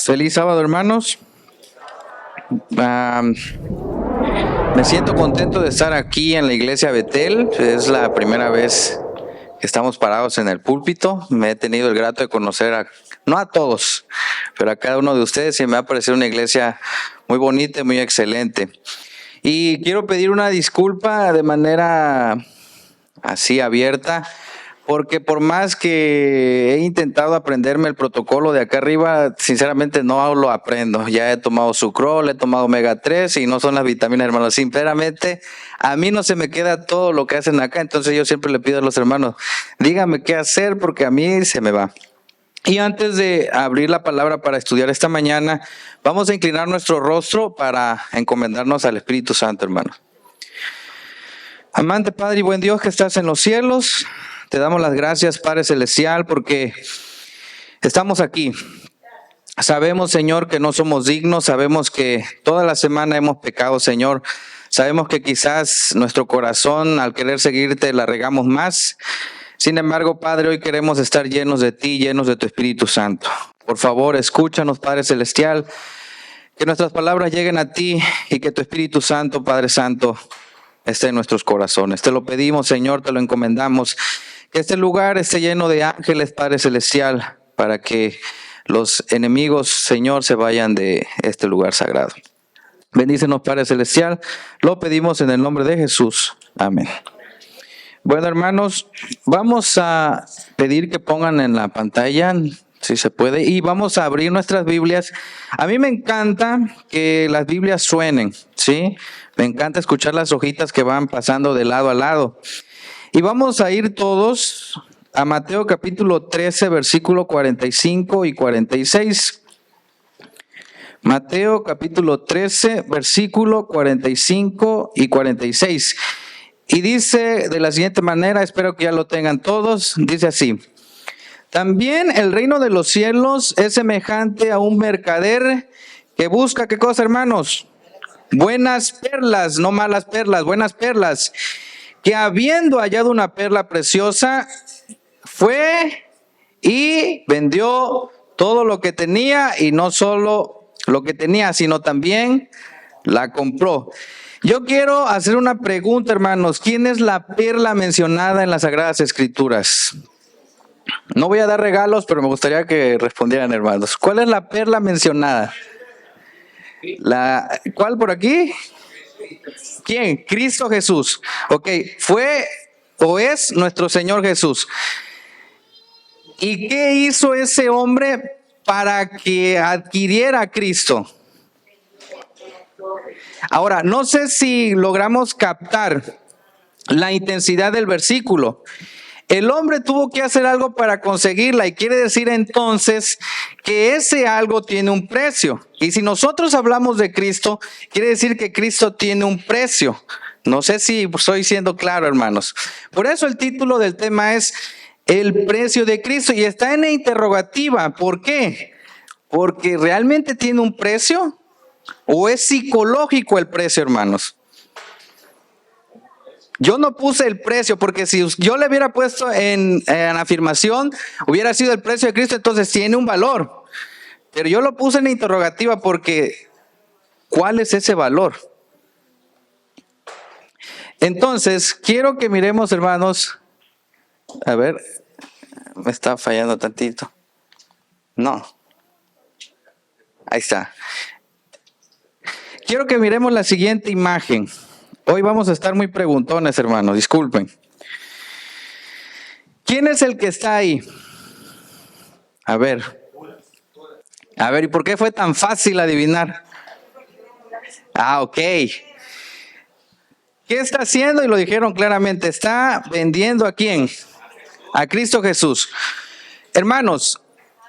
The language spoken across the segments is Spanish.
Feliz sábado, hermanos. Me siento contento de estar aquí en la iglesia Betel. Es la primera vez que estamos parados en el púlpito. Me he tenido el grato de conocer no a todos, pero a cada uno de ustedes, y me ha parecido una iglesia muy bonita y muy excelente. Y quiero pedir una disculpa de manera así abierta, porque por más que he intentado aprenderme el protocolo de acá arriba, sinceramente no lo aprendo. Ya he tomado Sucrol, he tomado Omega 3 y no son las vitaminas, hermanos. Sinceramente, a mí no se me queda todo lo que hacen acá, entonces yo siempre le pido a los hermanos, díganme qué hacer porque a mí se me va. Y antes de abrir la palabra para estudiar esta mañana, vamos a inclinar nuestro rostro para encomendarnos al Espíritu Santo, hermanos. Amante Padre y buen Dios que estás en los cielos, te damos las gracias, Padre Celestial, porque estamos aquí. Sabemos, Señor, que no somos dignos, sabemos que toda la semana hemos pecado, Señor. Sabemos que quizás nuestro corazón, al querer seguirte, la regamos más. Sin embargo, Padre, hoy queremos estar llenos de ti, llenos de tu Espíritu Santo. Por favor, escúchanos, Padre Celestial, que nuestras palabras lleguen a ti y que tu Espíritu Santo, Padre Santo, esté en nuestros corazones. Te lo pedimos, Señor, te lo encomendamos. Que este lugar esté lleno de ángeles, Padre Celestial, para que los enemigos, Señor, se vayan de este lugar sagrado. Bendícenos, Padre Celestial. Lo pedimos en el nombre de Jesús. Amén. Bueno, hermanos, vamos a pedir que pongan en la pantalla, si se puede, y vamos a abrir nuestras Biblias. A mí me encanta que las Biblias suenen, ¿sí? Me encanta escuchar las hojitas que van pasando de lado a lado. Y vamos a ir todos a Mateo capítulo 13, versículo 45 y 46. Mateo capítulo 13, versículo 45 y 46. Y dice de la siguiente manera, espero que ya lo tengan todos, dice así: también el reino de los cielos es semejante a un mercader que busca, ¿qué cosa, hermanos? Buenas perlas, no malas perlas, buenas perlas. Que habiendo hallado una perla preciosa, fue y vendió todo lo que tenía, y no solo lo que tenía, sino también la compró. Yo quiero hacer una pregunta, hermanos. ¿Quién es la perla mencionada en las Sagradas Escrituras? No voy a dar regalos, pero me gustaría que respondieran, hermanos. ¿Cuál es la perla mencionada? ¿Cuál por aquí? ¿Quién? Cristo Jesús. Ok, fue o es nuestro Señor Jesús. ¿Y qué hizo ese hombre para que adquiriera a Cristo? Ahora, no sé si logramos captar la intensidad del versículo. El hombre tuvo que hacer algo para conseguirla, y quiere decir entonces que ese algo tiene un precio. Y si nosotros hablamos de Cristo, quiere decir que Cristo tiene un precio. No sé si estoy siendo claro, hermanos. Por eso el título del tema es el precio de Cristo, y está en la interrogativa. ¿Por qué? Porque realmente tiene un precio, o es psicológico el precio, hermanos. Yo no puse el precio, porque si yo le hubiera puesto en afirmación, hubiera sido el precio de Cristo, entonces tiene un valor. Pero yo lo puse en interrogativa porque ¿cuál es ese valor? Entonces, quiero que miremos, hermanos. A ver, me está fallando tantito. No. Ahí está. Quiero que miremos la siguiente imagen. Hoy vamos a estar muy preguntones, hermanos, disculpen. ¿Quién es el que está ahí? A ver, ¿y por qué fue tan fácil adivinar? Ok. ¿Qué está haciendo? Y lo dijeron claramente, está vendiendo ¿a quién? A Cristo Jesús. Hermanos,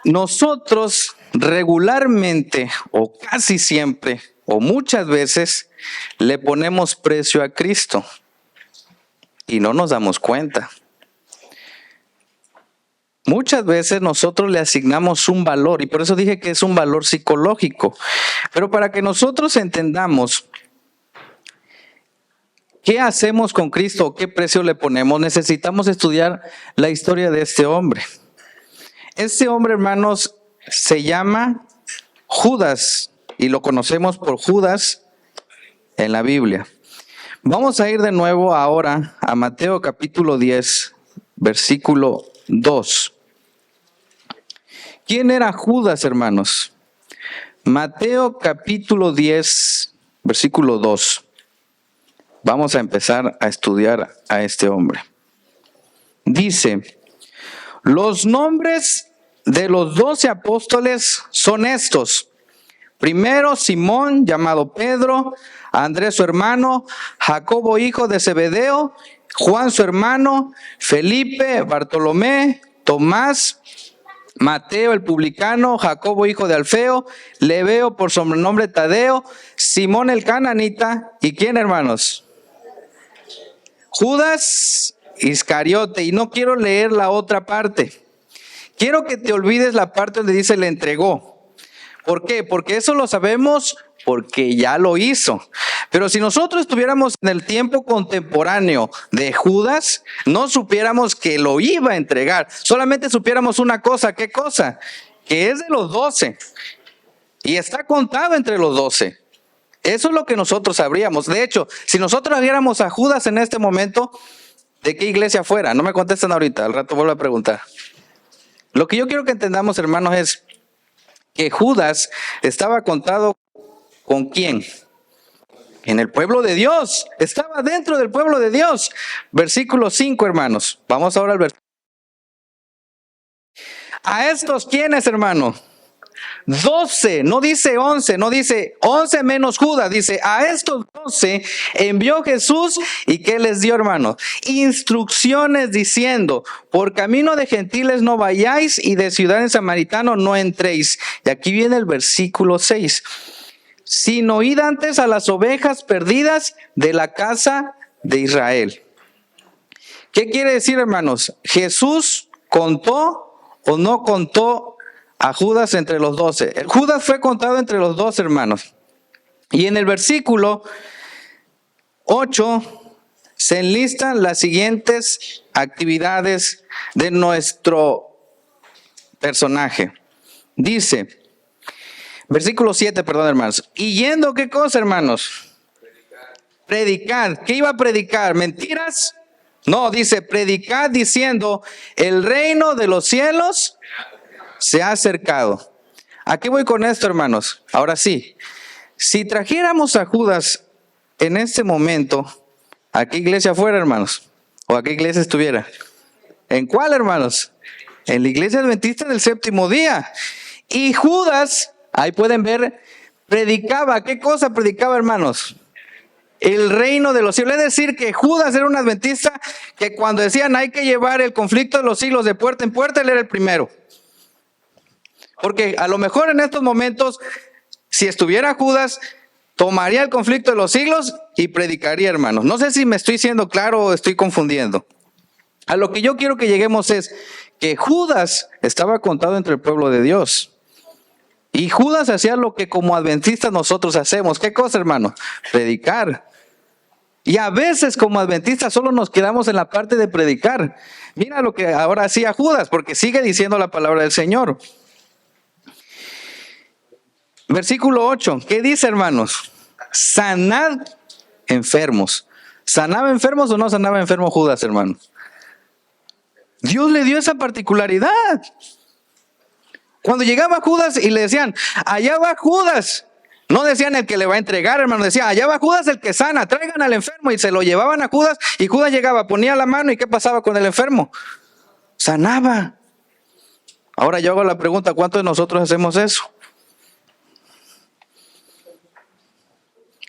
nosotros regularmente, o casi siempre, o muchas veces, le ponemos precio a Cristo y no nos damos cuenta. Muchas veces nosotros le asignamos un valor, y por eso dije que es un valor psicológico. Pero para que nosotros entendamos qué hacemos con Cristo o qué precio le ponemos, necesitamos estudiar la historia de este hombre. Este hombre, hermanos, se llama Judas, y lo conocemos por Judas en la Biblia. Vamos a ir de nuevo ahora a Mateo capítulo 10, versículo 2. ¿Quién era Judas, hermanos? Mateo capítulo 10, versículo 2. Vamos a empezar a estudiar a este hombre. Dice, los nombres de los 12 apóstoles son estos. Primero, Simón, llamado Pedro, Andrés su hermano, Jacobo hijo de Zebedeo, Juan su hermano, Felipe, Bartolomé, Tomás, Mateo el publicano, Jacobo hijo de Alfeo, Lebeo por sobrenombre Tadeo, Simón el cananita, ¿y quién, hermanos? Judas Iscariote. Y no quiero leer la otra parte. Quiero que te olvides la parte donde dice le entregó. ¿Por qué? Porque eso lo sabemos porque ya lo hizo. Pero si nosotros estuviéramos en el tiempo contemporáneo de Judas, no supiéramos que lo iba a entregar. Solamente supiéramos una cosa. ¿Qué cosa? Que es de los 12. Y está contado entre los 12. Eso es lo que nosotros sabríamos. De hecho, si nosotros viéramos a Judas en este momento, ¿de qué iglesia fuera? No me contesten ahorita, al rato vuelvo a preguntar. Lo que yo quiero que entendamos, hermanos, es que Judas estaba contado ¿con quién? En el pueblo de Dios. Estaba dentro del pueblo de Dios. Versículo 5, hermanos. Vamos ahora al versículo. ¿A estos quiénes, hermano? 12, no dice 11, no dice 11 menos Judas, dice a estos 12 envió Jesús y ¿qué les dio, hermano? Instrucciones diciendo, por camino de gentiles no vayáis y de ciudad en samaritano no entréis. Y aquí viene el versículo 6. Sino id antes a las ovejas perdidas de la casa de Israel. ¿Qué quiere decir, hermanos? ¿Jesús contó o no contó a Judas entre los 12? Judas fue contado entre los 12, hermanos. Y en el versículo 8 se enlistan las siguientes actividades de nuestro personaje. Dice, versículo 7, perdón, hermanos. Y yendo, ¿qué cosa, hermanos? Predicar. ¿Qué iba a predicar? ¿Mentiras? No, dice, predicad diciendo, el reino de los cielos se ha acercado. ¿A qué voy con esto, hermanos? Ahora sí, si trajéramos a Judas en este momento, ¿a qué iglesia fuera, hermanos? ¿O a qué iglesia estuviera? ¿En cuál, hermanos? En la iglesia adventista del séptimo día. Y Judas, ahí pueden ver, predicaba. ¿Qué cosa predicaba, hermanos? El reino de los cielos. Es decir, que Judas era un adventista que cuando decían hay que llevar el conflicto de los siglos de puerta en puerta, él era el primero. Porque a lo mejor en estos momentos, si estuviera Judas, tomaría el conflicto de los siglos y predicaría, hermanos. No sé si me estoy siendo claro o estoy confundiendo. A lo que yo quiero que lleguemos es que Judas estaba contado entre el pueblo de Dios. Y Judas hacía lo que como adventistas nosotros hacemos. ¿Qué cosa, hermano? Predicar. Y a veces como adventistas solo nos quedamos en la parte de predicar. Mira lo que ahora hacía Judas, porque sigue diciendo la palabra del Señor. Versículo 8, ¿qué dice, hermanos? Sanad enfermos. ¿Sanaba enfermos o no sanaba enfermo Judas, hermanos? Dios le dio esa particularidad. Cuando llegaba Judas y le decían, allá va Judas. No decían el que le va a entregar, hermano. Decía, allá va Judas el que sana, traigan al enfermo. Y se lo llevaban a Judas y Judas llegaba, ponía la mano y ¿qué pasaba con el enfermo? Sanaba. Ahora yo hago la pregunta, ¿cuántos de nosotros hacemos eso?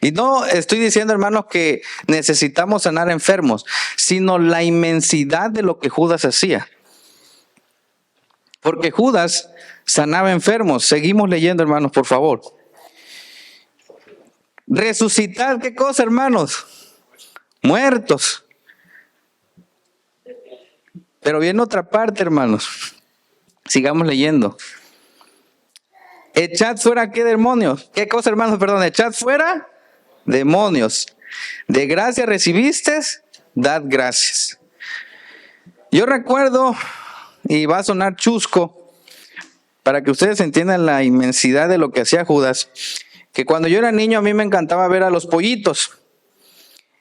Y no estoy diciendo, hermanos, que necesitamos sanar enfermos, sino la inmensidad de lo que Judas hacía. Porque Judas sanaba enfermos. Seguimos leyendo, hermanos, por favor. Resucitar, ¿qué cosa, hermanos? Muertos. Pero viene otra parte, hermanos. Sigamos leyendo. Echad fuera, ¿qué demonios? ¿Qué cosa, hermanos? Perdón, echad fuera demonios. De gracia recibiste, dad gracias. Yo recuerdo, y va a sonar chusco, para que ustedes entiendan la inmensidad de lo que hacía Judas, que cuando yo era niño a mí me encantaba ver a los pollitos.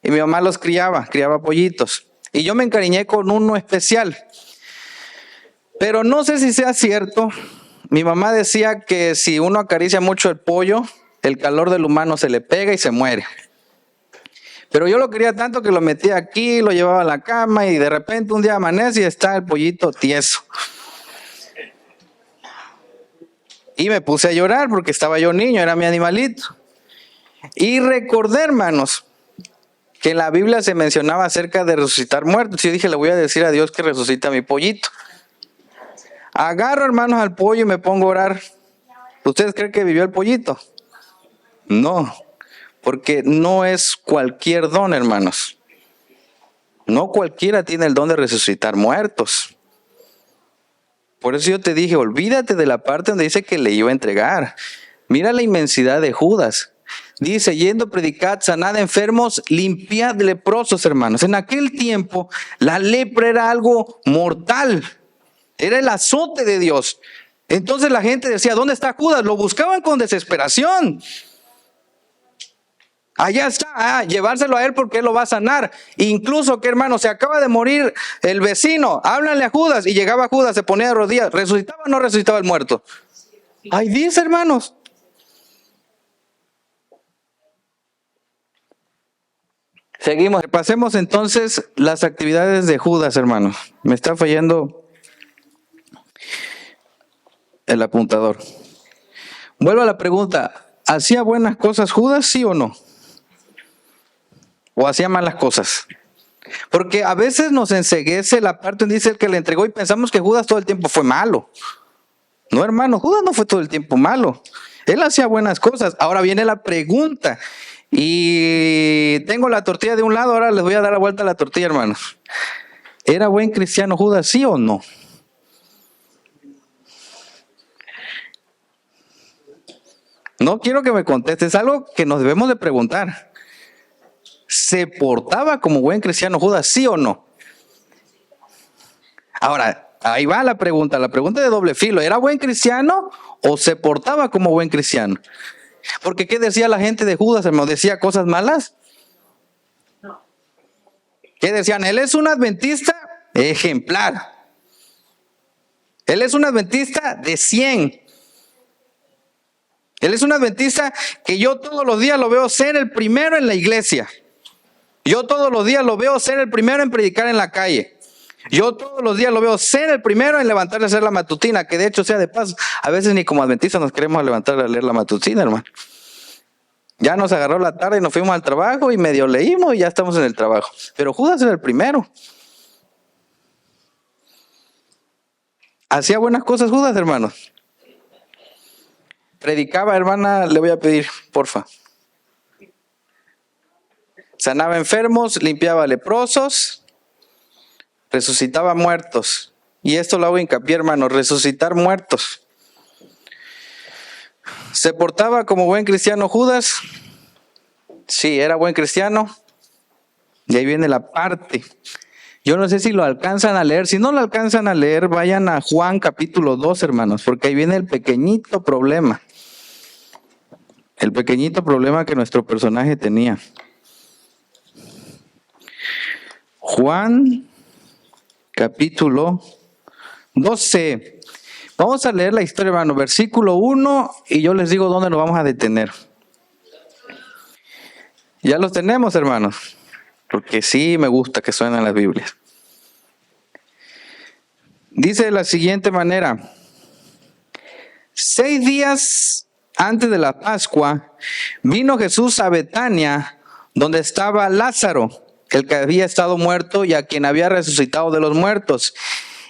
Y mi mamá los criaba pollitos. Y yo me encariñé con uno especial. Pero no sé si sea cierto. Mi mamá decía que si uno acaricia mucho el pollo, el calor del humano se le pega y se muere. Pero yo lo quería tanto que lo metía aquí, lo llevaba a la cama y de repente un día amanece y está el pollito tieso. Y me puse a llorar porque estaba yo niño, era mi animalito. Y recordé, hermanos, que en la Biblia se mencionaba acerca de resucitar muertos. Y yo dije, le voy a decir a Dios que resucita a mi pollito. Agarro, hermanos, al pollo y me pongo a orar. ¿Ustedes creen que vivió el pollito? No, porque no es cualquier don, hermanos. No cualquiera tiene el don de resucitar muertos. Por eso yo te dije, olvídate de la parte donde dice que le iba a entregar. Mira la inmensidad de Judas. Dice, yendo predicad, sanad enfermos, limpiad leprosos, hermanos. En aquel tiempo, la lepra era algo mortal. Era el azote de Dios. Entonces la gente decía, ¿dónde está Judas? Lo buscaban con desesperación. Allá está, llevárselo a él porque él lo va a sanar. Incluso que hermano, se acaba de morir el vecino, háblanle a Judas. Y llegaba Judas, se ponía de rodillas. ¿Resucitaba o no resucitaba el muerto? Ahí dice, hermanos. Seguimos, repasemos entonces las actividades de Judas, hermanos. Me está fallando el apuntador. Vuelvo a la pregunta, ¿hacía buenas cosas Judas, sí o no? ¿O hacía malas cosas? Porque a veces nos enceguece la parte donde dice el que le entregó y pensamos que Judas todo el tiempo fue malo. No, hermano, Judas no fue todo el tiempo malo. Él hacía buenas cosas. Ahora viene la pregunta. Y tengo la tortilla de un lado, ahora les voy a dar la vuelta a la tortilla, hermanos. ¿Era buen cristiano Judas, sí o no? No quiero que me contestes, es algo que nos debemos de preguntar. ¿Se portaba como buen cristiano Judas, sí o no? Ahora, ahí va la pregunta de doble filo. ¿Era buen cristiano o se portaba como buen cristiano? Porque ¿qué decía la gente de Judas, hermano? ¿Decía cosas malas? ¿Qué decían? Él es un adventista ejemplar. Él es un adventista de 100. Él es un adventista que yo todos los días lo veo ser el primero en la iglesia. Yo todos los días lo veo ser el primero en predicar en la calle. Yo todos los días lo veo ser el primero en levantarle a hacer la matutina, que de hecho sea de paso, a veces ni como adventistas nos queremos levantar a leer la matutina, hermano. Ya nos agarró la tarde y nos fuimos al trabajo y medio leímos y ya estamos en el trabajo. Pero Judas era el primero. ¿Hacía buenas cosas Judas, hermanos? Predicaba, hermana, le voy a pedir, porfa. Sanaba enfermos, limpiaba leprosos, resucitaba muertos. Y esto lo hago hincapié, hermano, resucitar muertos. ¿Se portaba como buen cristiano Judas? Sí, era buen cristiano. Y ahí viene la parte. Yo no sé si lo alcanzan a leer. Si no lo alcanzan a leer, vayan a Juan capítulo 2, hermanos, porque ahí viene el pequeñito problema. El pequeñito problema que nuestro personaje tenía. Juan capítulo 12. Vamos a leer la historia, hermano, versículo 1 y yo les digo dónde nos vamos a detener. Ya los tenemos, hermanos, porque sí me gusta que suenan las Biblias. Dice de la siguiente manera: 6 días antes de la Pascua, vino Jesús a Betania, donde estaba Lázaro, el que había estado muerto y a quien había resucitado de los muertos.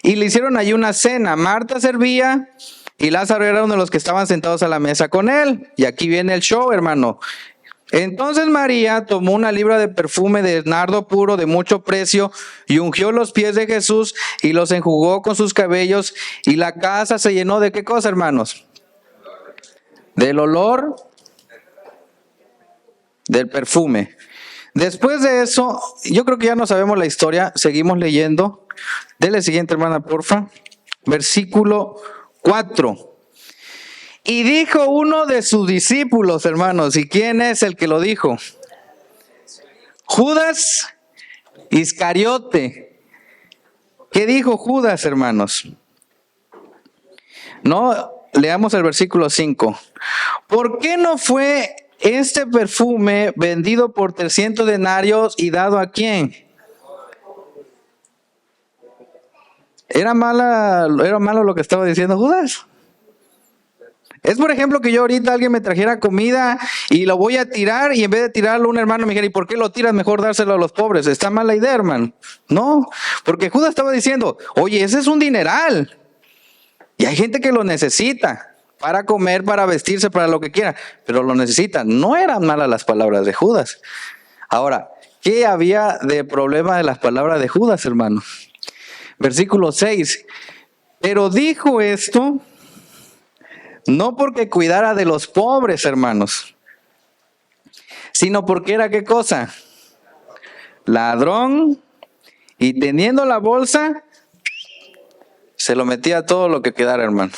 Y le hicieron allí una cena. Marta servía y Lázaro era uno de los que estaban sentados a la mesa con él. Y aquí viene el show, hermano. Entonces María tomó una libra de perfume de nardo puro de mucho precio y ungió los pies de Jesús y los enjugó con sus cabellos, y la casa se llenó de ¿qué cosa, hermanos? Del olor del perfume. Después de eso, yo creo que ya no sabemos la historia, seguimos leyendo. Dele siguiente, hermana, porfa. Versículo 4. Y dijo uno de sus discípulos, hermanos, ¿y quién es el que lo dijo? Judas Iscariote. ¿Qué dijo Judas, hermanos? No, leamos el versículo 5. ¿Por qué no fue este perfume vendido por 300 denarios y dado a quién? ¿Era malo lo que estaba diciendo Judas? Es, por ejemplo, que yo ahorita alguien me trajera comida y lo voy a tirar, y en vez de tirarlo un hermano me dijera, ¿y por qué lo tiras? Mejor dárselo a los pobres. Está mala idea, hermano. No, porque Judas estaba diciendo, oye, ese es un dineral. Y hay gente que lo necesita para comer, para vestirse, para lo que quiera, pero lo necesita. No eran malas las palabras de Judas. Ahora, ¿qué había de problema de las palabras de Judas, hermano? Versículo 6. Pero dijo esto no porque cuidara de los pobres, hermanos, sino porque era, ¿qué cosa? Ladrón, y teniendo la bolsa, se lo metía todo lo que quedara, hermano.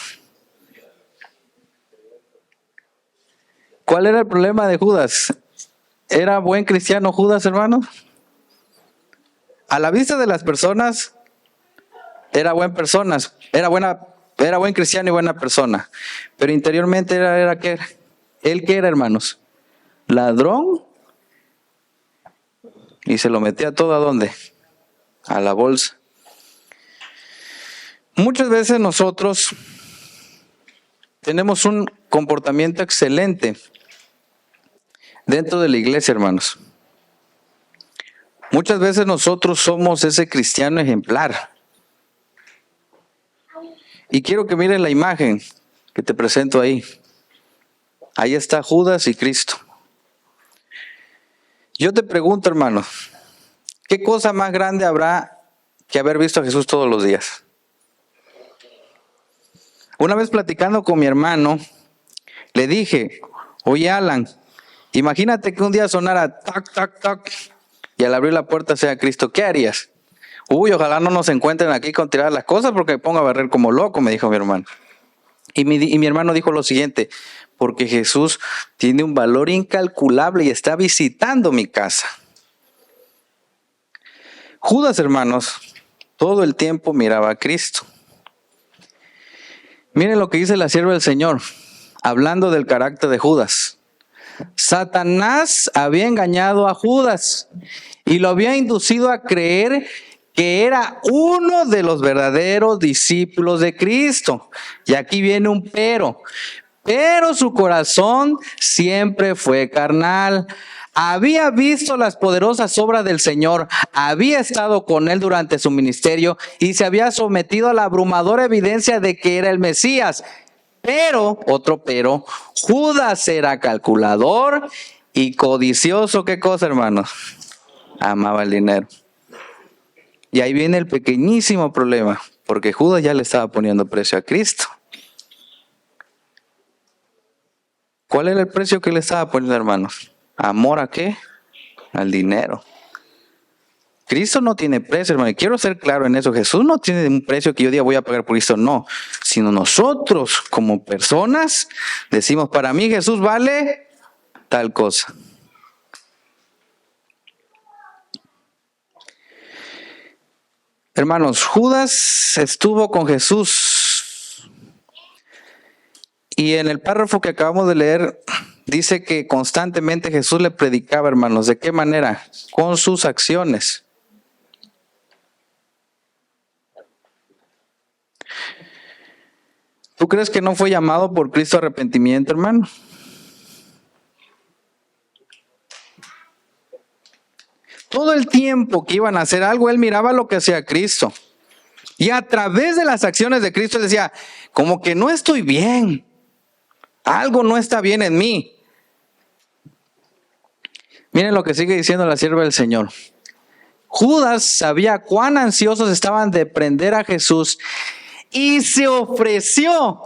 ¿Cuál era el problema de Judas? ¿Era buen cristiano Judas, hermano? A la vista de las personas, era buen cristiano y buena persona. Pero interiormente era ¿qué era? ¿Él qué era, hermanos? Ladrón. Y se lo metía todo ¿a dónde? A la bolsa. Muchas veces nosotros tenemos un comportamiento excelente dentro de la iglesia, hermanos. Muchas veces nosotros somos ese cristiano ejemplar. Y quiero que miren la imagen que te presento ahí. Ahí está Judas y Cristo. Yo te pregunto, hermano, ¿qué cosa más grande habrá que haber visto a Jesús todos los días? Una vez platicando con mi hermano, le dije, oye Alan, imagínate que un día sonara tac, tac, tac, y al abrir la puerta sea Cristo, ¿qué harías? Uy, ojalá no nos encuentren aquí con tirar las cosas porque me pongo a barrer como loco, me dijo mi hermano. Y mi hermano dijo lo siguiente, porque Jesús tiene un valor incalculable y está visitando mi casa. Judas, hermanos, todo el tiempo miraba a Cristo. Miren lo que dice la sierva del Señor, hablando del carácter de Judas. Satanás había engañado a Judas y lo había inducido a creer que era uno de los verdaderos discípulos de Cristo. Y aquí viene un pero. Pero su corazón siempre fue carnal. Había visto las poderosas obras del Señor, había estado con él durante su ministerio y se había sometido a la abrumadora evidencia de que era el Mesías. Pero, otro pero, Judas era calculador y codicioso. ¿Qué cosa, hermanos? Amaba el dinero. Y ahí viene el pequeñísimo problema, porque Judas ya le estaba poniendo precio a Cristo. ¿Cuál era el precio que le estaba poniendo, hermanos? ¿Amor a qué? Al dinero. Cristo no tiene precio, hermano. Y quiero ser claro en eso. Jesús no tiene un precio que yo diga voy a pagar por Cristo. No. Sino nosotros como personas decimos, para mí Jesús vale tal cosa. Hermanos, Judas estuvo con Jesús. Y en el párrafo que acabamos de leer, dice que constantemente Jesús le predicaba, hermanos. ¿De qué manera? Con sus acciones. ¿Tú crees que no fue llamado por Cristo a arrepentimiento, hermano? Todo el tiempo que iban a hacer algo, él miraba lo que hacía Cristo. Y a través de las acciones de Cristo, él decía, como que no estoy bien. Algo no está bien en mí. Miren lo que sigue diciendo la sierva del Señor. Judas sabía cuán ansiosos estaban de prender a Jesús y se ofreció.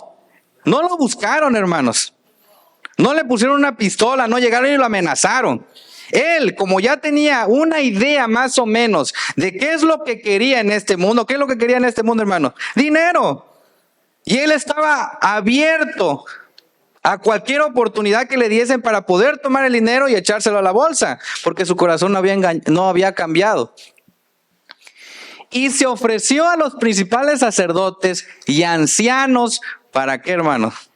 No lo buscaron, hermanos. No le pusieron una pistola, no llegaron y lo amenazaron. Él, como ya tenía una idea más o menos de qué es lo que quería en este mundo, ¿qué es lo que quería en este mundo, hermano? Dinero. Y él estaba abierto a cualquier oportunidad que le diesen para poder tomar el dinero y echárselo a la bolsa, porque su corazón no había cambiado. Y se ofreció a los principales sacerdotes y ancianos, ¿para qué, hermanos?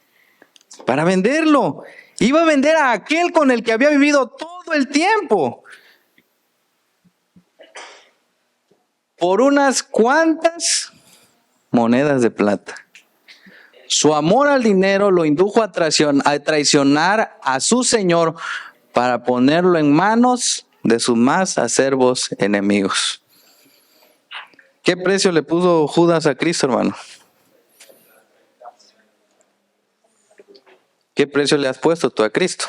Para venderlo. Iba a vender a aquel con el que había vivido todo el tiempo por unas cuantas monedas de plata. Su amor al dinero lo indujo a traicionar a su Señor para ponerlo en manos de sus más acervos enemigos. ¿Qué precio le puso Judas a Cristo, hermano? ¿Qué precio le has puesto tú a Cristo?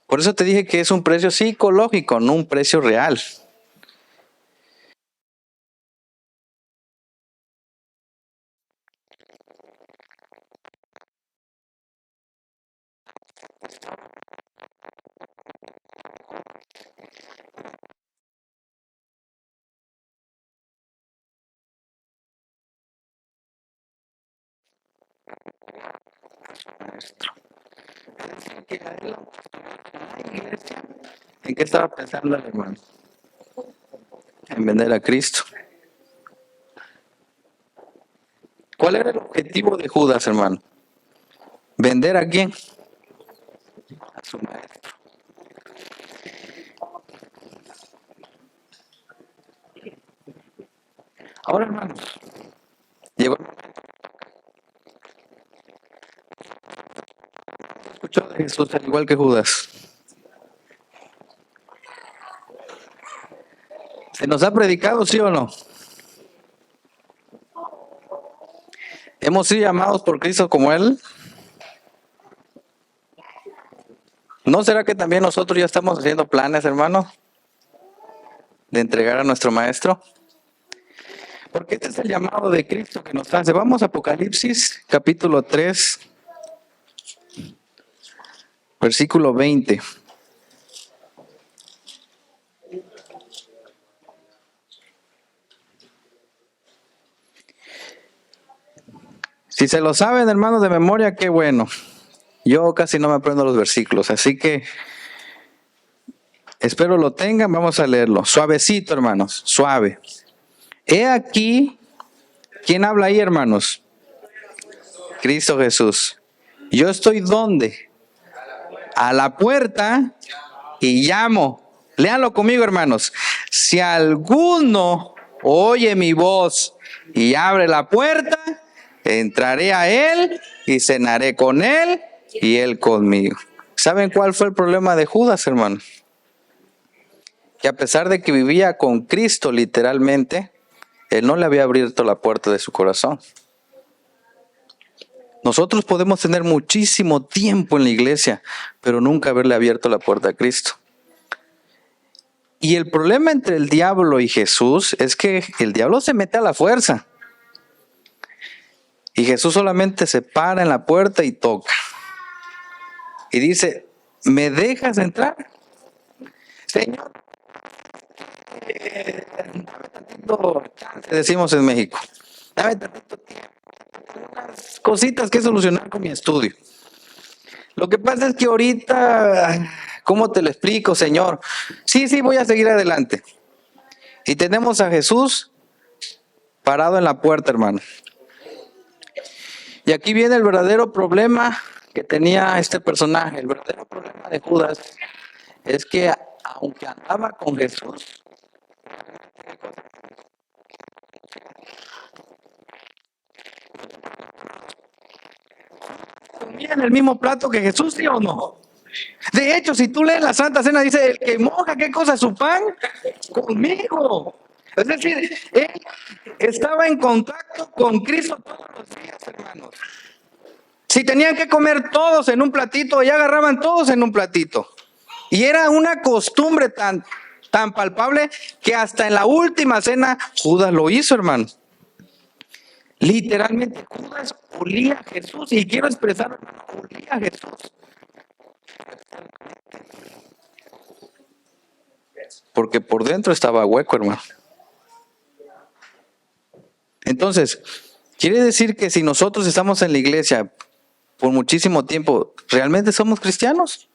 Por eso te dije que es un precio psicológico, no un precio real. ¿En qué estaba pensando el hermano? En vender a Cristo. ¿Cuál era el objetivo de Judas, hermano? ¿Vender a quién? A su maestro. Ahora, hermanos, llegó el momento. Escuchó de Jesús al igual que Judas. ¿Se nos ha predicado, sí o no? ¿Hemos sido llamados por Cristo como Él? ¿No será que también nosotros ya estamos haciendo planes, hermano, de entregar a nuestro Maestro? Porque este es el llamado de Cristo que nos hace. Vamos a Apocalipsis, capítulo 3, versículo 20. Si se lo saben, hermanos, de memoria, qué bueno. Yo casi no me aprendo los versículos, así que espero lo tengan. Vamos a leerlo. Suavecito, hermanos, suave. He aquí, ¿quién habla ahí, hermanos? Cristo Jesús. Yo estoy ¿dónde? A la puerta y llamo. Léanlo conmigo, hermanos. Si alguno oye mi voz y abre la puerta, entraré a él y cenaré con él y él conmigo. ¿Saben cuál fue el problema de Judas, hermanos? Que a pesar de que vivía con Cristo literalmente, él no le había abierto la puerta de su corazón. Nosotros podemos tener muchísimo tiempo en la iglesia, pero nunca haberle abierto la puerta a Cristo. Y el problema entre el diablo y Jesús es que el diablo se mete a la fuerza. Y Jesús solamente se para en la puerta y toca. Y dice, ¿me dejas entrar? Señor, dame tantito chance, decimos en México. Dame tantito tiempo. Unas cositas que solucionar con mi estudio. Lo que pasa es que ahorita, ¿cómo te lo explico, Señor? Sí, voy a seguir adelante. Y tenemos a Jesús parado en la puerta, hermano. Y aquí viene el verdadero problema que tenía este personaje. El verdadero problema de Judas es que aunque andaba con Jesús, comía en el mismo plato que Jesús, ¿sí o no? De hecho, si tú lees la Santa Cena, dice, el que moja, ¿qué cosa? Su pan conmigo. Es decir, él estaba en contacto con Cristo todos los días, hermanos. Si tenían que comer todos en un platito, ya agarraban todos en un platito. Y era una costumbre tan palpable que hasta en la última cena Judas lo hizo, hermano. Literalmente Judas olía a Jesús, y quiero expresar, hermano, olía a Jesús. Porque por dentro estaba hueco, hermano. Entonces, Entonces, quiere decir que si nosotros estamos en la iglesia por muchísimo tiempo, ¿realmente somos cristianos?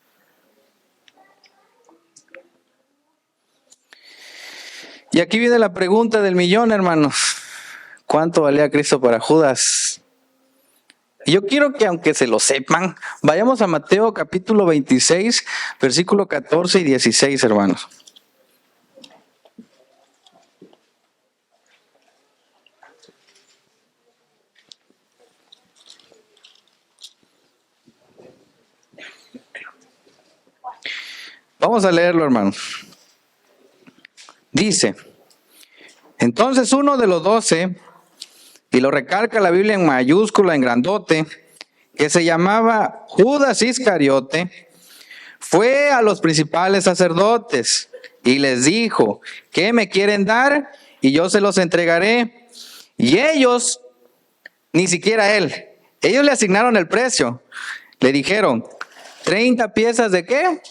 Y aquí viene la pregunta del millón, hermanos. ¿Cuánto valía Cristo para Judas? Y yo quiero que, aunque se lo sepan, vayamos a Mateo capítulo 26, versículo 14 y 16, hermanos. Vamos a leerlo, hermanos. Dice, entonces uno de los 12, y lo recalca la Biblia en mayúscula, en grandote, que se llamaba Judas Iscariote, fue a los principales sacerdotes y les dijo, ¿qué me quieren dar? Y yo se los entregaré. Y ellos, ni siquiera él, ellos le asignaron el precio. Le dijeron, 30 piezas de ¿qué?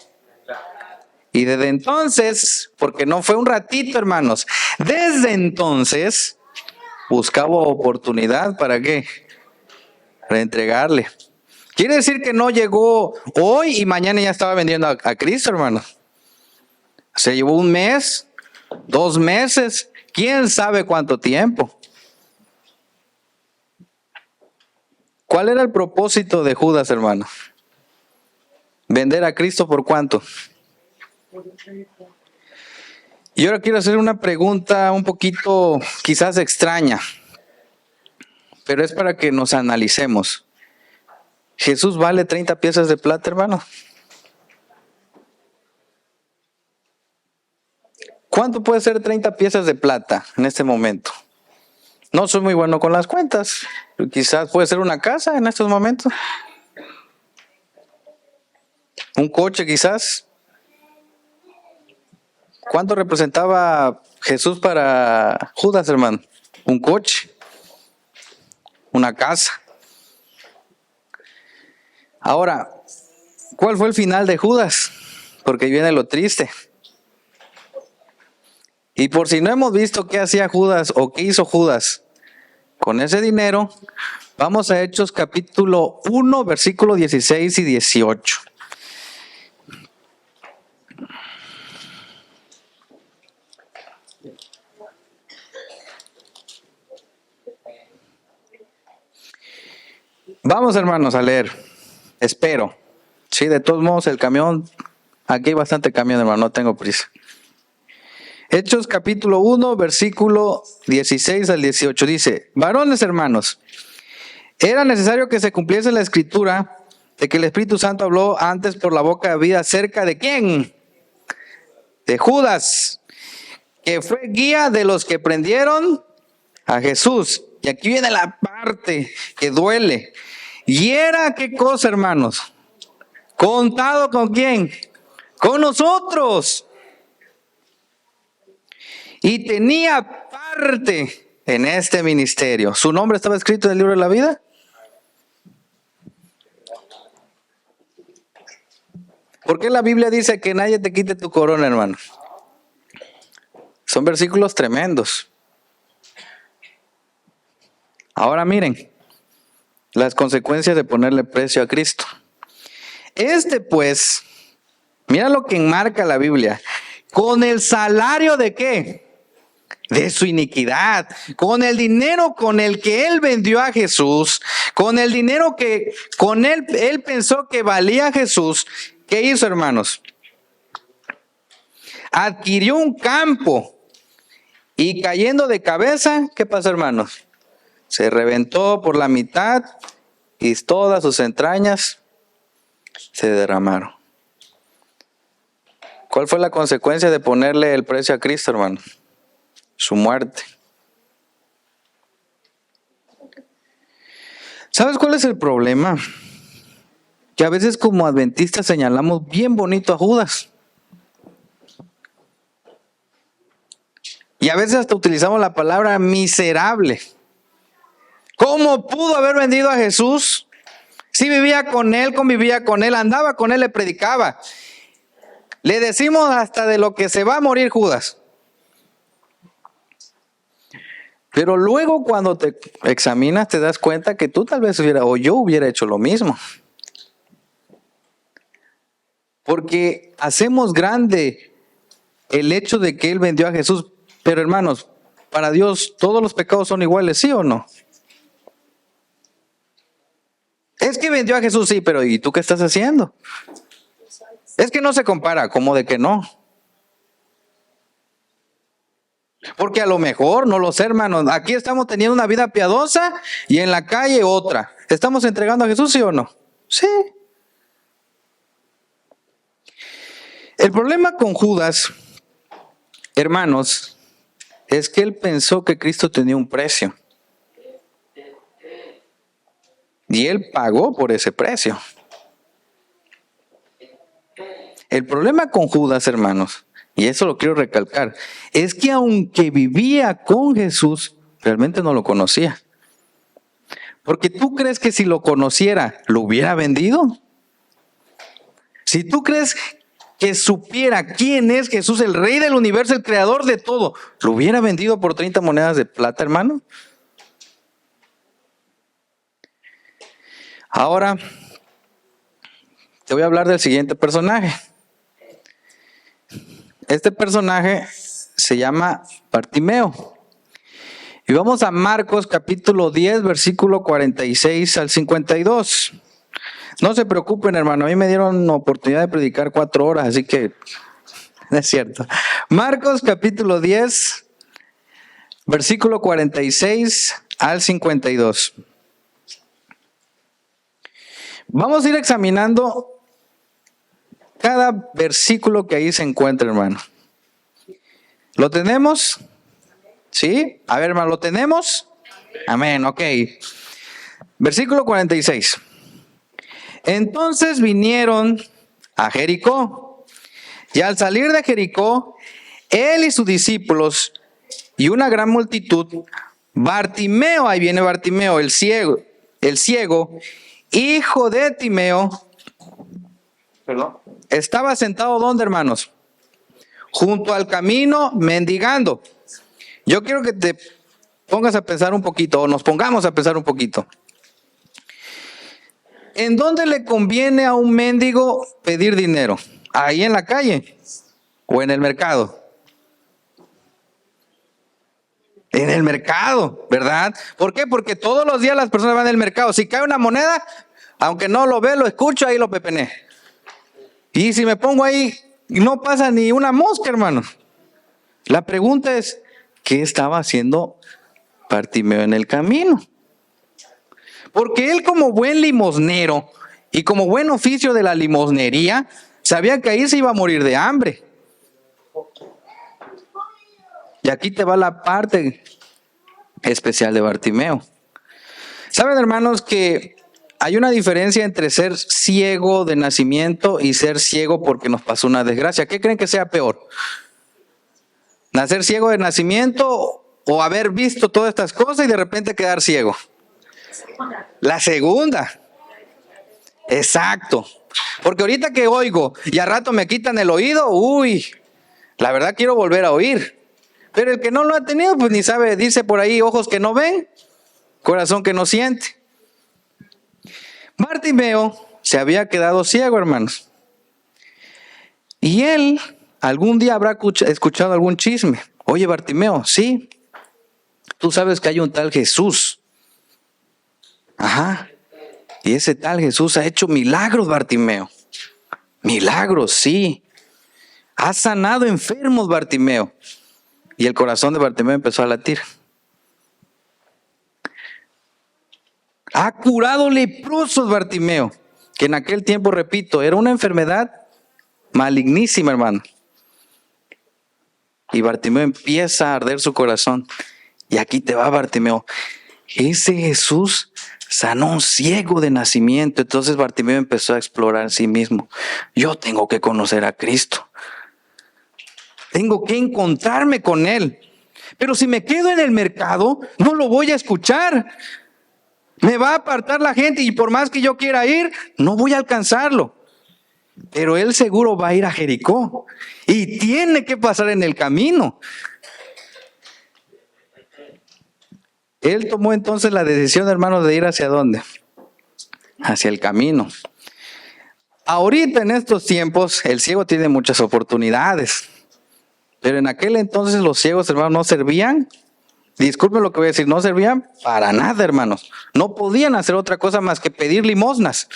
Y desde entonces, porque no fue un ratito, hermanos, desde entonces buscaba oportunidad para ¿qué? Para entregarle. Quiere decir que no llegó hoy y mañana ya estaba vendiendo a Cristo, hermanos. Se llevó un mes, 2 meses, quién sabe cuánto tiempo. ¿Cuál era el propósito de Judas, hermano? ¿Vender a Cristo por cuánto? Y ahora quiero hacer una pregunta un poquito quizás extraña, pero es para que nos analicemos. ¿Jesús vale 30 piezas de plata, hermano? ¿Cuánto puede ser 30 piezas de plata en este momento? No soy muy bueno con las cuentas. Quizás puede ser una casa en estos momentos. Un coche quizás. ¿Cuánto representaba Jesús para Judas, hermano? Un coche. Una casa. Ahora, ¿cuál fue el final de Judas? Porque viene lo triste. Y por si no hemos visto qué hacía Judas o qué hizo Judas con ese dinero, vamos a Hechos capítulo 1, versículos 16 y 18. Vamos, hermanos, a leer. Espero. Sí, de todos modos, el camión, aquí hay bastante camión, hermano, no tengo prisa. Hechos capítulo 1, versículo 16 al 18, dice, varones hermanos, era necesario que se cumpliese la escritura de que el Espíritu Santo habló antes por la boca de David acerca de ¿quién? De Judas, que fue guía de los que prendieron a Jesús. Y aquí viene la parte que duele. Y era ¿qué cosa, hermanos? ¿Contado con quién? Con nosotros. Y tenía parte en este ministerio. ¿Su nombre estaba escrito en el libro de la vida? ¿Por qué la Biblia dice que nadie te quite tu corona, hermano? Son versículos tremendos. Ahora miren las consecuencias de ponerle precio a Cristo. Pues, mira lo que enmarca la Biblia. ¿Con el salario de qué? De su iniquidad, con el dinero con el que él vendió a Jesús, con el dinero que con él pensó que valía a Jesús. ¿Qué hizo, hermanos? Adquirió un campo y cayendo de cabeza, ¿qué pasó, hermanos? Se reventó por la mitad y todas sus entrañas se derramaron. ¿Cuál fue la consecuencia de ponerle el precio a Cristo, hermano? Su muerte. ¿Sabes cuál es el problema? Que a veces como adventistas señalamos bien bonito a Judas. Y a veces hasta utilizamos la palabra miserable. ¿Cómo pudo haber vendido a Jesús? Si vivía con él, convivía con él, andaba con él, le predicaba. Le decimos hasta de lo que se va a morir Judas. Pero luego cuando te examinas te das cuenta que tú tal vez o yo hubiera hecho lo mismo. Porque hacemos grande el hecho de que Él vendió a Jesús. Pero hermanos, para Dios todos los pecados son iguales, ¿sí o no? Es que vendió a Jesús, sí, pero ¿y tú qué estás haciendo? Es que no se compara, ¿cómo de que no? Porque a lo mejor, no lo sé, hermanos, aquí estamos teniendo una vida piadosa y en la calle otra. ¿Estamos entregando a Jesús, sí o no? Sí. El problema con Judas, hermanos, es que él pensó que Cristo tenía un precio. Y él pagó por ese precio. El problema con Judas, hermanos, y eso lo quiero recalcar, es que aunque vivía con Jesús, realmente no lo conocía. Porque tú crees que si lo conociera, ¿lo hubiera vendido? Si tú crees que supiera quién es Jesús, el Rey del universo, el creador de todo, ¿lo hubiera vendido por 30 monedas de plata, hermano? Ahora, te voy a hablar del siguiente personaje. Este personaje se llama Bartimeo. Y vamos a Marcos capítulo 10, versículo 46 al 52. No se preocupen, hermano, a mí me dieron oportunidad de predicar 4 horas, así que es cierto. Marcos capítulo 10, versículo 46 al 52. Vamos a ir examinando cada versículo que ahí se encuentra, hermano. ¿Lo tenemos? ¿Sí? A ver, hermano, ¿lo tenemos? Amén, ok. Versículo 46. Entonces vinieron a Jericó, y al salir de Jericó, él y sus discípulos y una gran multitud, Bartimeo, ahí viene Bartimeo, el ciego, hijo de Timeo, estaba sentado, ¿dónde, hermanos? Junto al camino, mendigando. Yo quiero que te pongas a pensar un poquito, o nos pongamos a pensar un poquito. ¿En dónde le conviene a un mendigo pedir dinero? ¿Ahí en la calle o en el mercado? En el mercado, ¿verdad? ¿Por qué? Porque todos los días las personas van al mercado. Si cae una moneda, aunque no lo ve, lo escucho, ahí lo pepené. Y si me pongo ahí, no pasa ni una mosca, hermano. La pregunta es, ¿qué estaba haciendo Bartimeo en el camino? Porque él, como buen limosnero y como buen oficio de la limosnería, sabía que ahí se iba a morir de hambre. Y aquí te va la parte especial de Bartimeo. Saben, hermanos, que hay una diferencia entre ser ciego de nacimiento y ser ciego porque nos pasó una desgracia. ¿Qué creen que sea peor? ¿Nacer ciego de nacimiento o haber visto todas estas cosas y de repente quedar ciego? La segunda. Exacto. Porque ahorita que oigo y a rato me quitan el oído, la verdad quiero volver a oír. Pero el que no lo ha tenido, pues ni sabe, dice por ahí, ojos que no ven, corazón que no siente. Bartimeo se había quedado ciego, hermanos. Y él algún día habrá escuchado algún chisme. Oye, Bartimeo, sí, tú sabes que hay un tal Jesús. Ajá. Y ese tal Jesús ha hecho milagros, Bartimeo. Milagros, sí. Ha sanado enfermos, Bartimeo. Y el corazón de Bartimeo empezó a latir. Ha curado leprosos, Bartimeo. Que en aquel tiempo, repito, era una enfermedad malignísima, hermano. Y Bartimeo empieza a arder su corazón. Y aquí te va, Bartimeo. Ese Jesús sanó a un ciego de nacimiento. Entonces Bartimeo empezó a explorar en sí mismo. Yo tengo que conocer a Cristo. Tengo que encontrarme con Él. Pero si me quedo en el mercado, no lo voy a escuchar. Me va a apartar la gente y por más que yo quiera ir, no voy a alcanzarlo. Pero Él seguro va a ir a Jericó y tiene que pasar en el camino. Él tomó entonces la decisión, hermanos, de ir hacia dónde? Hacia el camino. Ahorita en estos tiempos el ciego tiene muchas oportunidades, pero en aquel entonces los ciegos, hermanos, no servían. Disculpen lo que voy a decir, no servían para nada, hermanos. No podían hacer otra cosa más que pedir limosnas.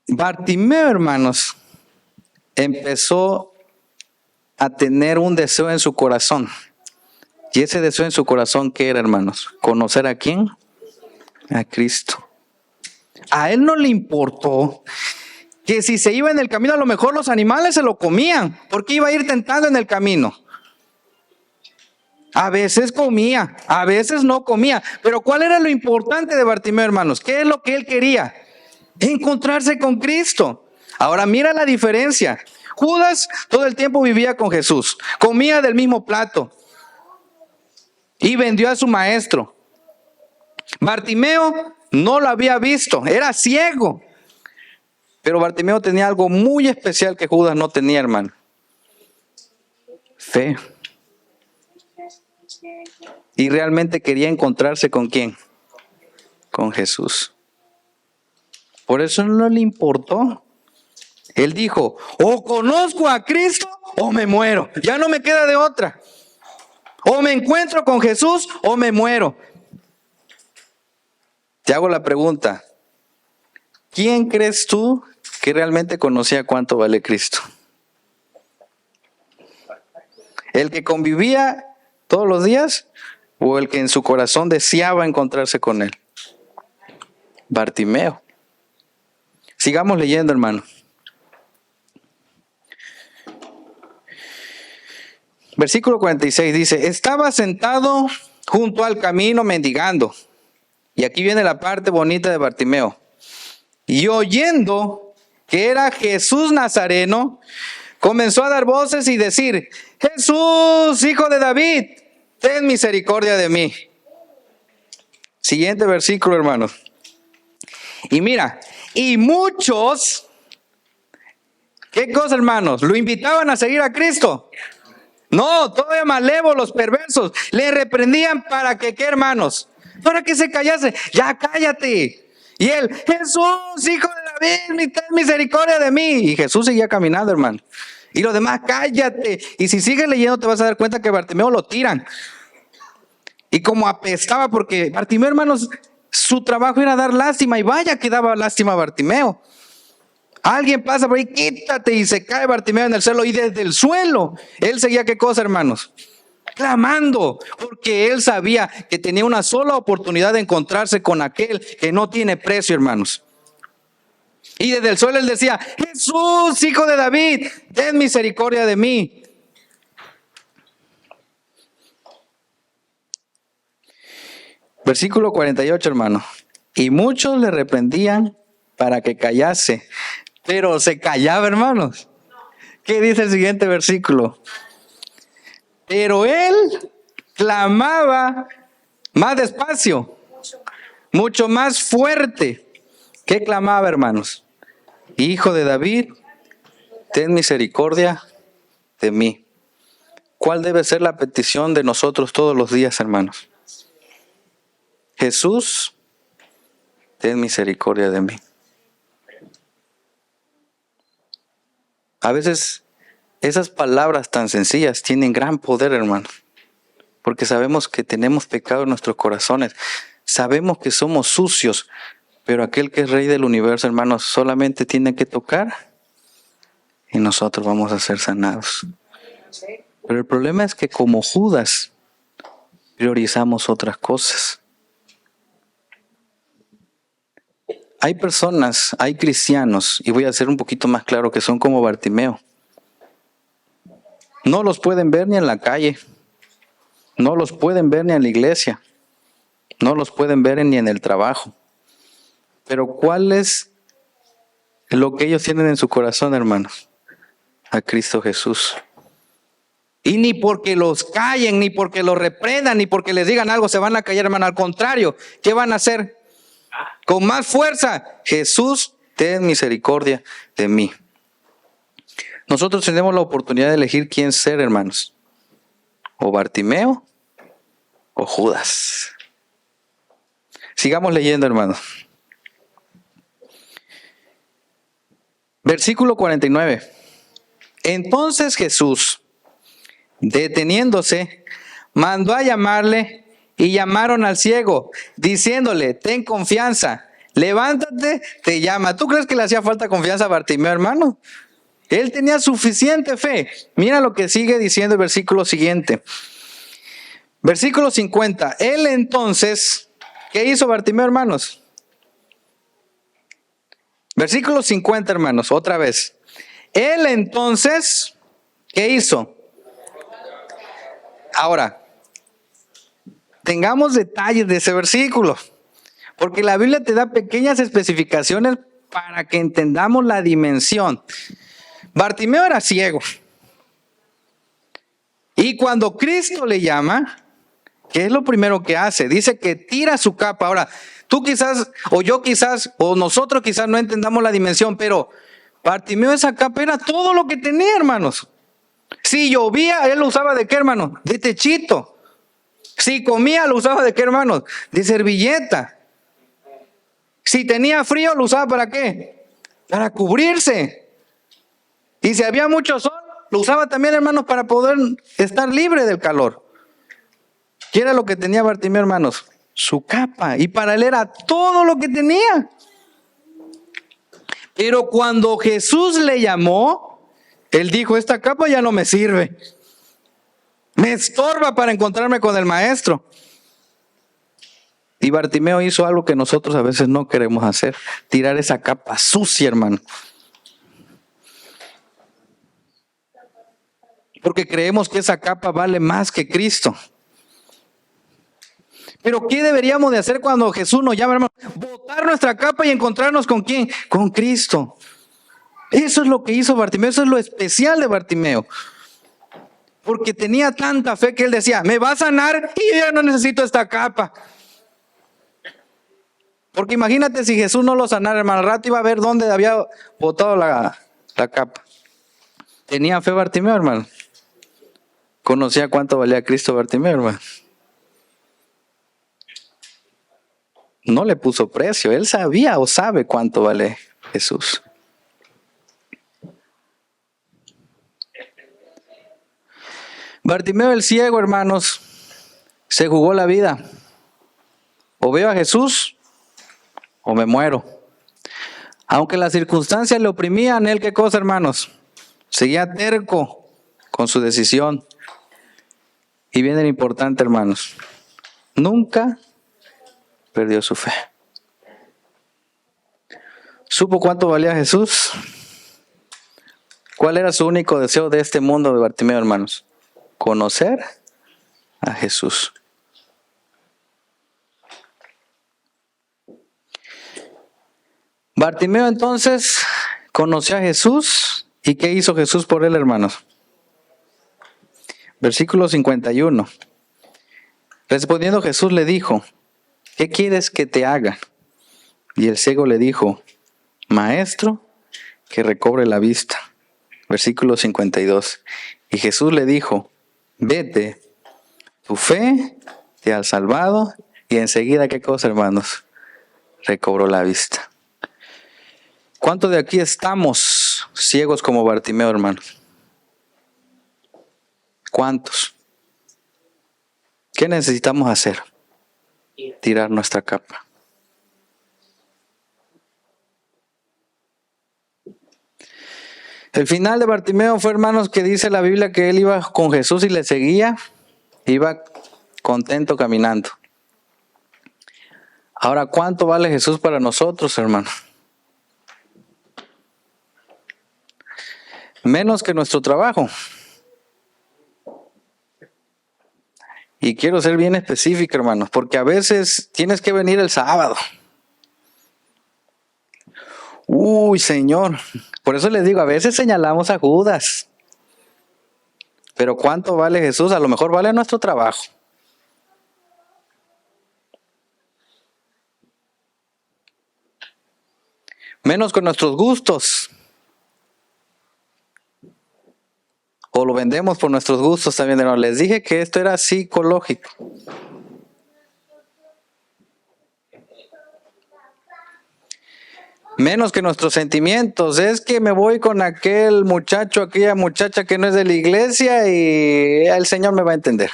Bartimeo, hermanos, empezó a tener un deseo en su corazón. ¿Y ese deseo en su corazón qué era, hermanos? ¿Conocer a quién? A Cristo. A él no le importó que si se iba en el camino, a lo mejor los animales se lo comían, porque iba a ir tentando en el camino. A veces comía, a veces no comía. Pero ¿cuál era lo importante de Bartimeo, hermanos? ¿Qué es lo que él quería? Encontrarse con Cristo. Ahora mira la diferencia. Judas todo el tiempo vivía con Jesús, comía del mismo plato y vendió a su maestro. Bartimeo no lo había visto, era ciego. Pero Bartimeo tenía algo muy especial que Judas no tenía, hermano. Fe. Y realmente quería encontrarse ¿con quién? Con Jesús. Por eso no le importó. Él dijo, o conozco a Cristo o me muero. Ya no me queda de otra. O me encuentro con Jesús o me muero. Te hago la pregunta. ¿Quién crees tú que realmente conocía cuánto vale Cristo? ¿El que convivía todos los días o el que en su corazón deseaba encontrarse con él? Bartimeo. Sigamos leyendo, hermano. Versículo 46 dice, estaba sentado junto al camino mendigando. Y aquí viene la parte bonita de Bartimeo. Y oyendo que era Jesús Nazareno, comenzó a dar voces y decir, Jesús, hijo de David, ten misericordia de mí. Siguiente versículo, hermanos. Y mira, y muchos, ¿qué cosa, hermanos? ¿Lo invitaban a seguir a Cristo? No, todavía malévolos, perversos, le reprendían para que, ¿qué, hermanos? Para que se callase. Ya cállate. Y él, Jesús, hijo de David, ten misericordia de mí. Y Jesús seguía caminando, hermano. Y los demás, cállate. Y si sigues leyendo te vas a dar cuenta que Bartimeo lo tiran. Y como apestaba, porque Bartimeo, hermanos, su trabajo era dar lástima. Y vaya que daba lástima a Bartimeo. Alguien pasa por ahí, quítate, y se cae Bartimeo en el suelo. Y desde el suelo, él seguía, ¿qué cosa, hermanos? Clamando, porque él sabía que tenía una sola oportunidad de encontrarse con aquel que no tiene precio, hermanos. Y desde el suelo él decía, Jesús, hijo de David, ten misericordia de mí. Versículo 48, hermano. Y muchos le reprendían para que callase, pero se callaba, hermanos. ¿Qué dice el siguiente versículo? Pero él clamaba más despacio, mucho más fuerte. ¿Qué clamaba, hermanos? Hijo de David, ten misericordia de mí. ¿Cuál debe ser la petición de nosotros todos los días, hermanos? Jesús, ten misericordia de mí. A veces esas palabras tan sencillas tienen gran poder, hermano, porque sabemos que tenemos pecado en nuestros corazones, sabemos que somos sucios, pero aquel que es Rey del universo, hermanos, solamente tiene que tocar y nosotros vamos a ser sanados. Pero el problema es que como Judas priorizamos otras cosas. Hay personas, hay cristianos, y voy a ser un poquito más claro, que son como Bartimeo. No los pueden ver ni en la calle, no los pueden ver ni en la iglesia, no los pueden ver ni en el trabajo. Pero ¿cuál es lo que ellos tienen en su corazón, hermanos? A Cristo Jesús. Y ni porque los callen, ni porque los reprendan, ni porque les digan algo se van a callar, hermano. Al contrario, ¿qué van a hacer? Con más fuerza, Jesús, ten misericordia de mí. Nosotros tenemos la oportunidad de elegir quién ser, hermanos. o Bartimeo o Judas. Sigamos leyendo, hermanos. Versículo 49. Entonces Jesús, deteniéndose, mandó a llamarle y llamaron al ciego, diciéndole, ten confianza, levántate, te llama. ¿Tú crees que le hacía falta confianza a Bartimeo, hermano? Él tenía suficiente fe. Mira lo que sigue diciendo el versículo siguiente. Versículo 50. Él entonces, ¿qué hizo Bartimeo, hermanos? Versículo 50, hermanos, otra vez. Él entonces, ¿qué hizo? Ahora, tengamos detalles de ese versículo, porque la Biblia te da pequeñas especificaciones para que entendamos la dimensión. Bartimeo era ciego. Y cuando Cristo le llama, ¿qué es lo primero que hace? Dice que tira su capa. Ahora, tú quizás, o yo quizás, o nosotros quizás no entendamos la dimensión, pero Bartimeo, esa capa era todo lo que tenía, hermanos. Si llovía, él lo usaba ¿de qué, hermanos? De techito. Si comía, lo usaba ¿de qué, hermanos? De servilleta. Si tenía frío, lo usaba ¿para qué? Para cubrirse. Y si había mucho sol, lo usaba también, hermanos, para poder estar libre del calor. ¿Qué era lo que tenía Bartimeo, hermanos? Su capa. Y para él era todo lo que tenía. Pero cuando Jesús le llamó, él dijo, esta capa ya no me sirve. Me estorba para encontrarme con el maestro. Y Bartimeo hizo algo que nosotros a veces no queremos hacer. Tirar esa capa sucia, hermano. Porque creemos que esa capa vale más que Cristo. Pero ¿qué deberíamos de hacer cuando Jesús nos llama, hermano? Botar nuestra capa y encontrarnos ¿con quién? Con Cristo. Eso es lo que hizo Bartimeo, eso es lo especial de Bartimeo. Porque tenía tanta fe que él decía, me va a sanar y yo ya no necesito esta capa. Porque imagínate si Jesús no lo sanara, hermano, al rato iba a ver dónde había botado la capa. Tenía fe Bartimeo, hermano. Conocía cuánto valía Cristo Bartimeo, hermano. No le puso precio, él sabía o sabe cuánto vale Jesús. Bartimeo el ciego, hermanos, se jugó la vida. O veo a Jesús o me muero. Aunque las circunstancias le oprimían, él ¿qué cosa, hermanos? Seguía terco con su decisión. Y viene lo importante, hermanos. Nunca perdió su fe. ¿Supo cuánto valía Jesús? ¿Cuál era su único deseo de este mundo de Bartimeo, hermanos? Conocer a Jesús. Bartimeo entonces conoció a Jesús. ¿Y qué hizo Jesús por él, hermanos? Versículo 51. Respondiendo Jesús le dijo, ¿qué quieres que te haga? Y el ciego le dijo, Maestro, que recobre la vista. Versículo 52. Y Jesús le dijo, vete, tu fe te ha salvado. Y enseguida, ¿qué cosa, hermanos? Recobró la vista. ¿Cuántos de aquí estamos ciegos como Bartimeo, hermanos? ¿Cuántos? ¿Qué necesitamos hacer? Tirar nuestra capa. El final de Bartimeo fue, hermanos, que dice la Biblia que él iba con Jesús y le seguía, iba contento caminando. Ahora, ¿cuánto vale Jesús para nosotros, hermanos? Menos que nuestro trabajo. Y quiero ser bien específico, hermanos, porque a veces tienes que venir el sábado. Uy, Señor. Por eso les digo, a veces señalamos a Judas. Pero ¿cuánto vale Jesús? A lo mejor vale nuestro trabajo. Menos con nuestros gustos. O lo vendemos por nuestros gustos también, hermano. Les dije que esto era psicológico. Menos que nuestros sentimientos. Es que me voy con aquel muchacho, aquella muchacha que no es de la iglesia y el Señor me va a entender.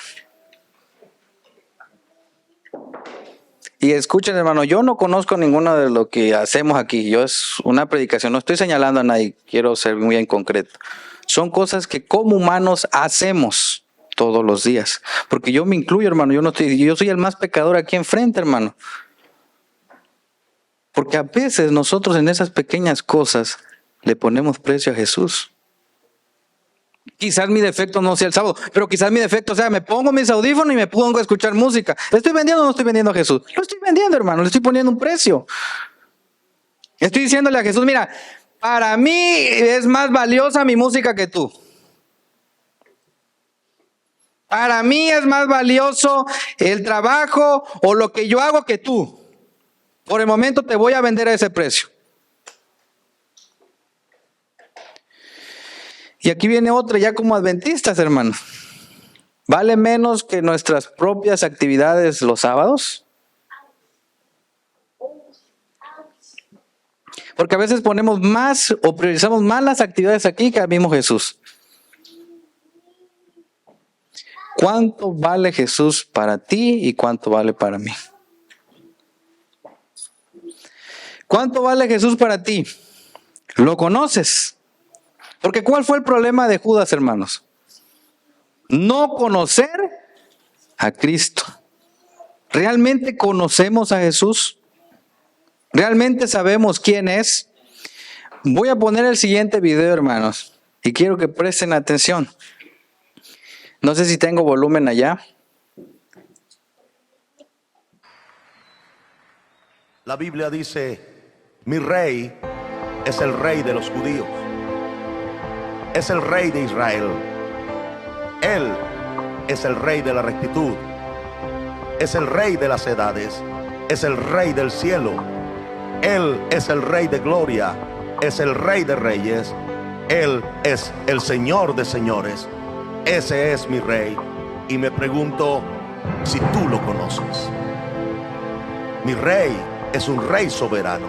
Y escuchen, hermano, yo no conozco ninguna de lo que hacemos aquí. Yo es una predicación, no estoy señalando a nadie, quiero ser muy en concreto. Son cosas que como humanos hacemos todos los días. Porque yo me incluyo, hermano, yo soy el más pecador aquí enfrente, hermano. Porque a veces nosotros en esas pequeñas cosas le ponemos precio a Jesús. Quizás mi defecto no sea el sábado, pero quizás mi defecto sea, me pongo mis audífonos y me pongo a escuchar música. ¿Le estoy vendiendo o no estoy vendiendo a Jesús? Lo estoy vendiendo, hermano, le estoy poniendo un precio. Estoy diciéndole a Jesús, mira, para mí es más valiosa mi música que tú. Para mí es más valioso el trabajo o lo que yo hago que tú. Por el momento te voy a vender a ese precio. Y aquí viene otra, ya como adventistas, hermano. ¿Vale menos que nuestras propias actividades los sábados? Porque a veces ponemos más o priorizamos más las actividades aquí que al mismo Jesús. ¿Cuánto vale Jesús para ti y cuánto vale para mí? ¿Cuánto vale Jesús para ti? ¿Lo conoces? Porque ¿cuál fue el problema de Judas, hermanos? No conocer a Cristo. ¿Realmente conocemos a Jesús? ¿Realmente sabemos quién es? Voy a poner el siguiente video, hermanos, y quiero que presten atención. No sé si tengo volumen allá. La Biblia dice: mi rey es el rey de los judíos, es el rey de Israel. Él es el rey de la rectitud, es el rey de las edades, es el rey del cielo. Él es el rey de gloria, es el rey de reyes. Él es el Señor de señores. Ese es mi rey. Y me pregunto si tú lo conoces. Mi rey es un rey soberano.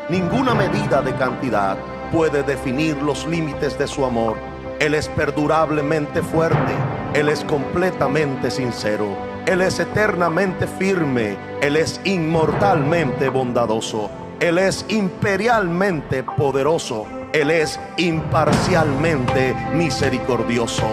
Ninguna medida de cantidad puede definir los límites de su amor. Él es perdurablemente fuerte. Él es completamente sincero. Él es eternamente firme. Él es inmortalmente bondadoso. Él es imperialmente poderoso. Él es imparcialmente misericordioso.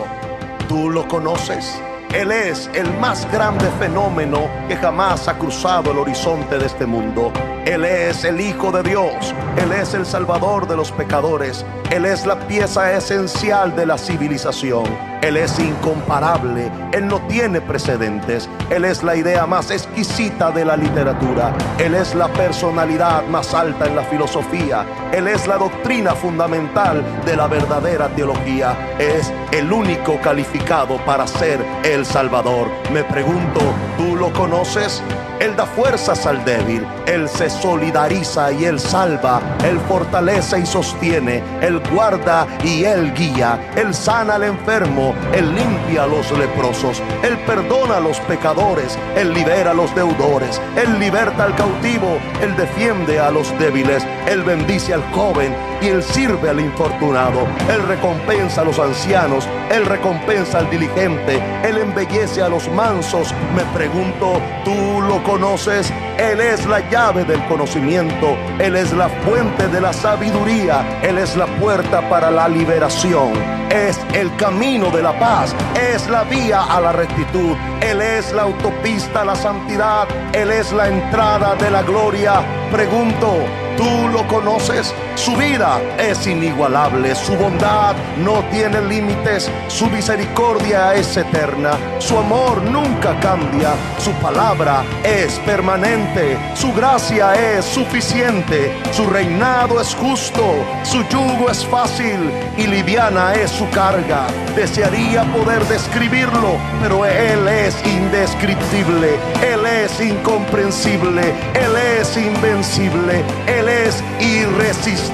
¿Tú lo conoces? Él es el más grande fenómeno que jamás ha cruzado el horizonte de este mundo. Él es el Hijo de Dios. Él es el Salvador de los pecadores. Él es la pieza esencial de la civilización. Él es incomparable. Él no tiene precedentes. Él es la idea más exquisita de la literatura. Él es la personalidad más alta en la filosofía. Él es la doctrina fundamental de la verdadera teología. Es el único calificado para ser el Salvador. Me pregunto, ¿tú lo conoces? Él da fuerzas al débil. Él se solidariza y Él salva. Él fortalece y sostiene. Él guarda y Él guía. Él sana al enfermo. Él limpia a los leprosos. Él perdona a los pecadores. Él libera a los deudores. Él liberta al cautivo. Él defiende a los débiles. Él bendice al joven y Él sirve al infortunado. Él recompensa a los ancianos. Él recompensa al diligente. Él embellece a los mansos. Me pregunto, ¿tú lo conoces? Él es la llave del conocimiento. Él es la fuente de la sabiduría. Él es la puerta para la liberación. Es el camino de la paz. Es la vía a la rectitud. Él es la autopista a la santidad. Él es la entrada de la gloria. Pregunto, ¿tú lo conoces? Su vida es inigualable. Su bondad no tiene límites. Su misericordia es eterna. Su amor nunca cambia. Su palabra es permanente. Su gracia es suficiente. Su reinado es justo. Su yugo es fácil y liviana es su carga. Desearía poder describirlo, pero Él es indescriptible. Él es incomprensible. Él es invencible. Él es irresistible.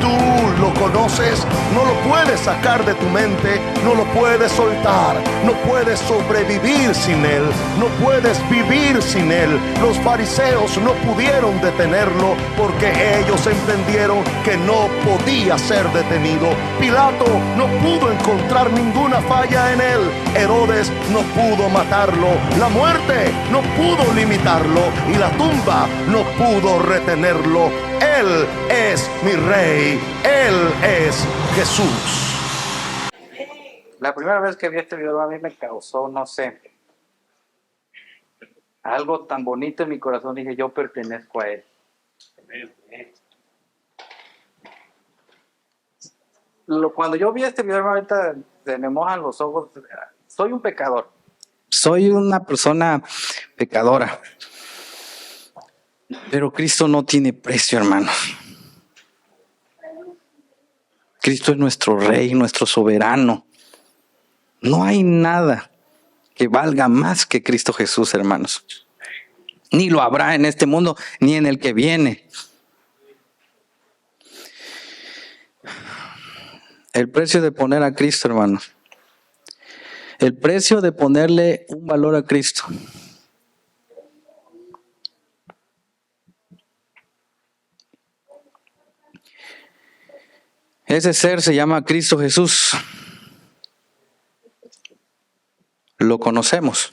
Tú lo conoces, no lo puedes sacar de tu mente, no lo puedes soltar, no puedes sobrevivir sin él, no puedes vivir sin él. Los fariseos no pudieron detenerlo porque ellos entendieron que no podía ser detenido. Pilato no pudo encontrar ninguna falla en él. Herodes no pudo matarlo. La muerte no pudo limitarlo y la tumba no pudo retenerlo. Él es mi rey, él es Jesús. La primera vez que vi este video a mí me causó, no sé, algo tan bonito en mi corazón. Dije, yo pertenezco a él. Cuando yo vi este video, ahorita se me mojan los ojos. Soy un pecador. Soy una persona pecadora. Pero Cristo no tiene precio, hermanos. Cristo es nuestro Rey, nuestro soberano. No hay nada que valga más que Cristo Jesús, hermanos. Ni lo habrá en este mundo, ni en el que viene. El precio de poner a Cristo, hermanos. El precio de ponerle un valor a Cristo. Ese ser se llama Cristo Jesús. Lo conocemos.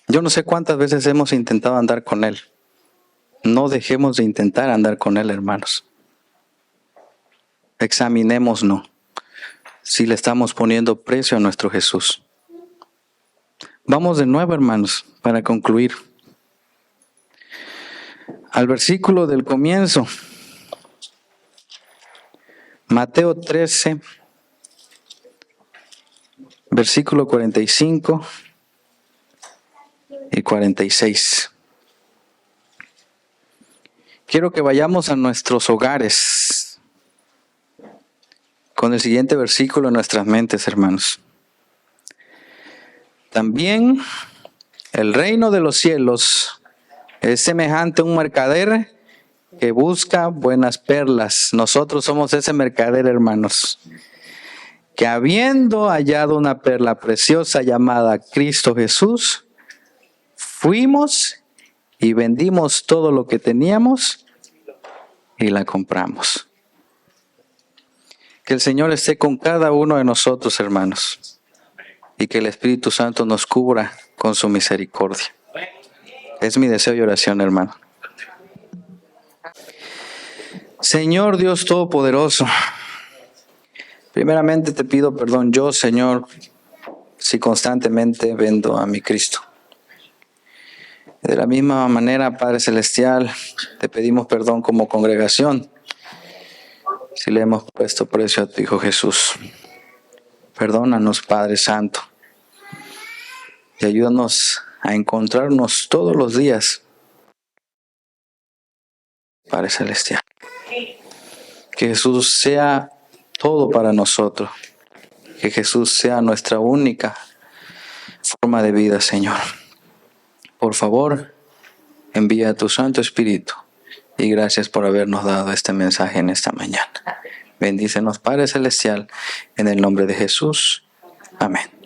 Yo no sé cuántas veces hemos intentado andar con Él. No dejemos de intentar andar con Él, hermanos. Examinémonos si le estamos poniendo precio a nuestro Jesús. Vamos de nuevo, hermanos, para concluir. Al versículo del comienzo. Mateo 13, versículo 45 y 46. Quiero que vayamos a nuestros hogares con el siguiente versículo en nuestras mentes, hermanos. También el reino de los cielos es semejante a un mercader que busca buenas perlas. Nosotros somos ese mercader, hermanos, que habiendo hallado una perla preciosa llamada Cristo Jesús, fuimos y vendimos todo lo que teníamos y la compramos. Que el Señor esté con cada uno de nosotros, hermanos, y que el Espíritu Santo nos cubra con su misericordia. Es mi deseo y oración, hermano. Señor Dios Todopoderoso, primeramente te pido perdón yo, Señor, si constantemente vendo a mi Cristo. De la misma manera, Padre Celestial, te pedimos perdón como congregación si le hemos puesto precio a tu Hijo Jesús. Perdónanos, Padre Santo, y ayúdanos a encontrarnos todos los días, Padre Celestial. Que Jesús sea todo para nosotros. Que Jesús sea nuestra única forma de vida, Señor. Por favor, envía a tu Santo Espíritu. Y gracias por habernos dado este mensaje en esta mañana. Bendícenos, Padre Celestial, en el nombre de Jesús. Amén.